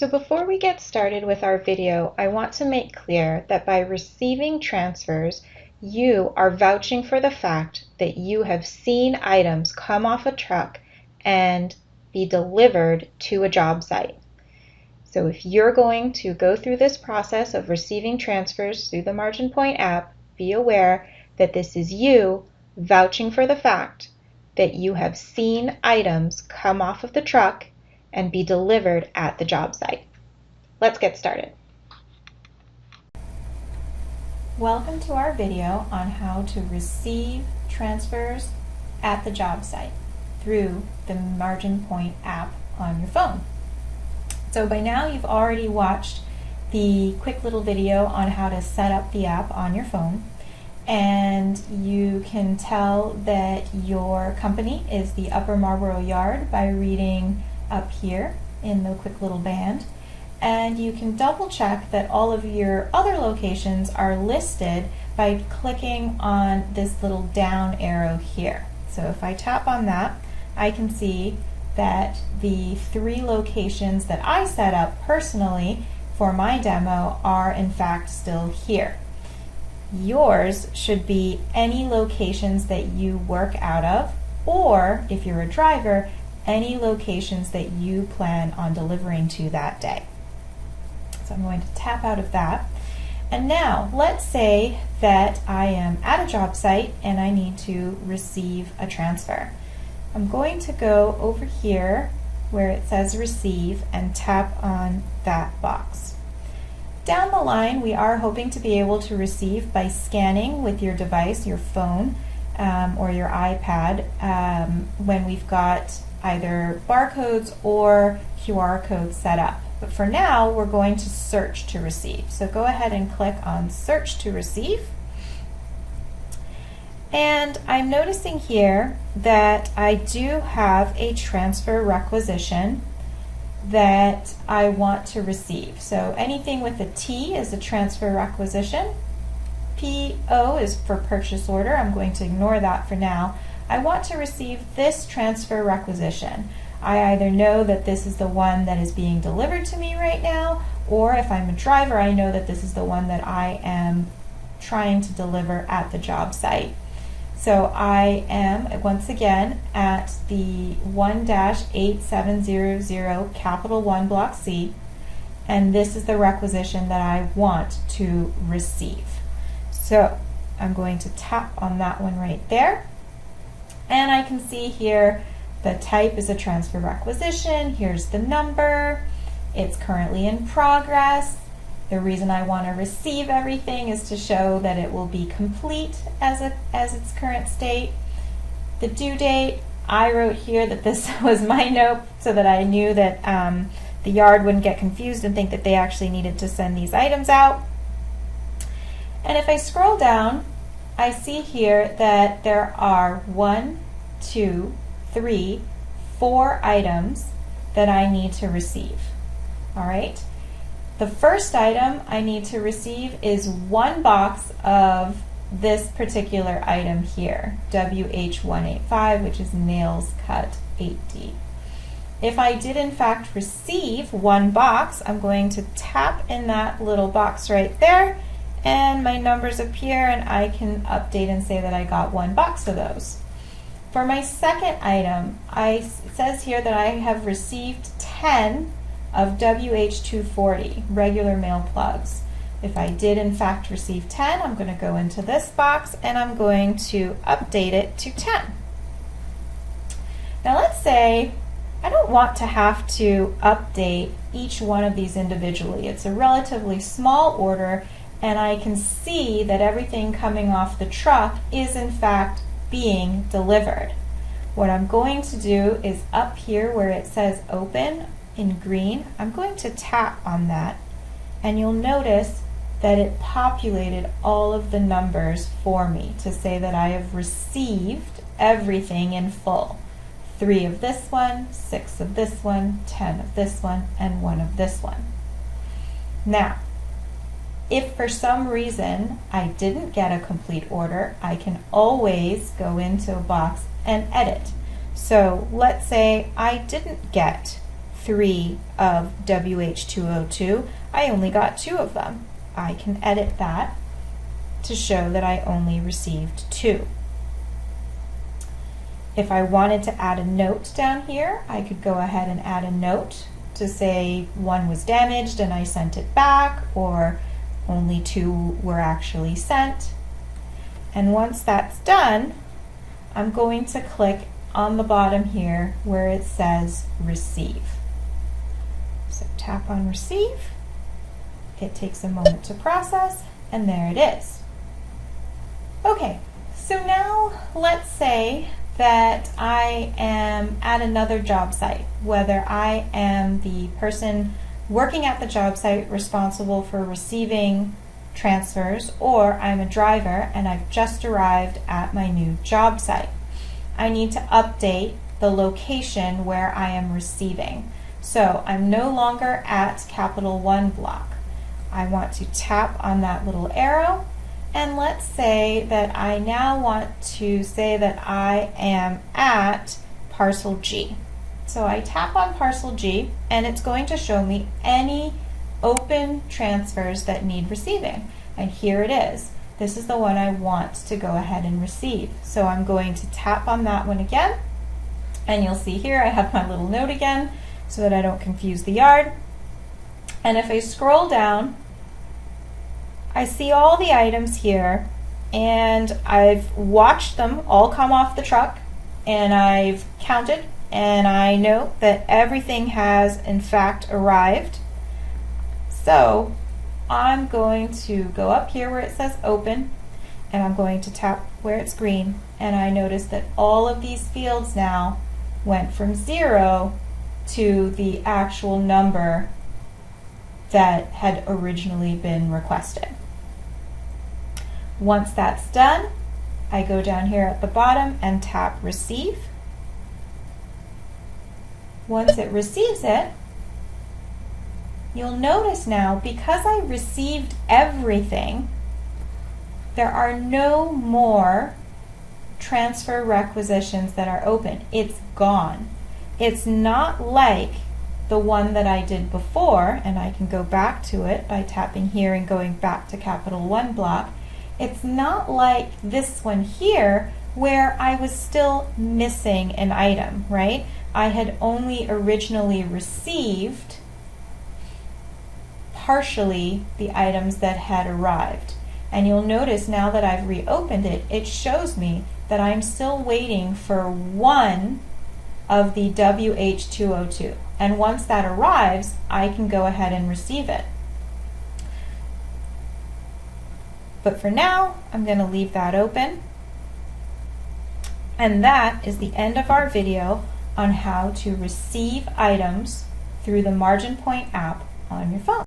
So before we get started with our video, I want to make clear that by receiving transfers, you are vouching for the fact that you have seen items come off a truck and be delivered to a job site. So if you're going to go through this process of receiving transfers through the MarginPoint app, be aware that this is you vouching for the fact that you have seen items come off of the truck and be delivered at the job site. Let's get started. Welcome to our video on how to receive transfers at the job site through the MarginPoint app on your phone. So by now you've already watched the quick little video on how to set up the app on your phone, and you can tell that your company is the Upper Marlboro Yard by reading up here in the quick little band, and you can double check that all of your other locations are listed by clicking on this little down arrow here. So if I tap on that, I can see that the 3 locations that I set up personally for my demo are in fact still here. Yours should be any locations that you work out of, or if you're a driver, any locations that you plan on delivering to that day. So I'm going to tap out of that. And now let's say that I am at a job site and I need to receive a transfer. I'm going to go over here where it says receive and tap on that box. Down the line, we are hoping to be able to receive by scanning with your device, your phone or your iPad, when we've got either barcodes or QR codes set up. But for now, we're going to search to receive. So go ahead and click on search to receive. And I'm noticing here that I do have a transfer requisition that I want to receive. So anything with a T is a transfer requisition. PO is for purchase order. I'm going to ignore that for now. I want to receive this transfer requisition. I either know that this is the one that is being delivered to me right now, or if I'm a driver, I know that this is the one that I am trying to deliver at the job site. So I am, once again, at the 1-8700 capital 1 block C, and this is the requisition that I want to receive. So I'm going to tap on that one right there, and I can see here the type is a transfer requisition. Here's the number. It's currently in progress. The reason I want to receive everything is to show that it will be complete as its current state. The due date, I wrote here that this was my note so that I knew that the yard wouldn't get confused and think that they actually needed to send these items out. And if I scroll down, I see here that there are 1, 2, 3, 4 items that I need to receive. All right. The first item I need to receive is 1 box of this particular item here, WH185, which is nails cut 8D. If I did in fact receive 1 box, I'm going to tap in that little box right there, and my numbers appear, and I can update and say that I got 1 box of those. For my second item, it says here that I have received 10 of WH240 regular mail plugs. If I did in fact receive 10, I'm going to go into this box and I'm going to update it to 10. Now let's say I don't want to have to update each one of these individually. It's a relatively small order, and I can see that everything coming off the truck is in fact being delivered. What I'm going to do is up here where it says open in green, I'm going to tap on that, and you'll notice that it populated all of the numbers for me to say that I have received everything in full. 3 of this one, 6 of this one, 10 of this one, and 1 of this one. Now, if for some reason I didn't get a complete order, I can always go into a box and edit. So let's say I didn't get 3 of WH202. I only got 2 of them. I can edit that to show that I only received 2. If I wanted to add a note down here, I could go ahead and add a note to say 1 was damaged and I sent it back, or only 2 were actually sent. And once that's done, I'm going to click on the bottom here where it says receive. So tap on receive. It takes a moment to process, and there it is. Okay, so now let's say that I am at another job site, whether I am the person working at the job site responsible for receiving transfers, or I'm a driver and I've just arrived at my new job site. I need to update the location where I am receiving. So I'm no longer at Capital One block. I want to tap on that little arrow, and let's say that I now want to say that I am at Parcel G. So I tap on Parcel G, and it's going to show me any open transfers that need receiving. And here it is. This is the one I want to go ahead and receive. So I'm going to tap on that one again, and you'll see here I have my little note again so that I don't confuse the yard. And if I scroll down, I see all the items here, and I've watched them all come off the truck, and I've counted, and I know that everything has in fact arrived. So I'm going to go up here where it says open, and I'm going to tap where it's green, and I notice that all of these fields now went from 0 to the actual number that had originally been requested. Once that's done, I go down here at the bottom and tap receive. Once it receives it, you'll notice now, because I received everything, there are no more transfer requisitions that are open. It's gone. It's not like the one that I did before, and I can go back to it by tapping here and going back to Capital One block. It's not like this one here where I was still missing an item, right? I had only originally received partially the items that had arrived. And you'll notice now that I've reopened it, it shows me that I'm still waiting for 1 of the WH202. And once that arrives, I can go ahead and receive it. But for now, I'm going to leave that open. And that is the end of our video on how to receive items through the MarginPoint app on your phone.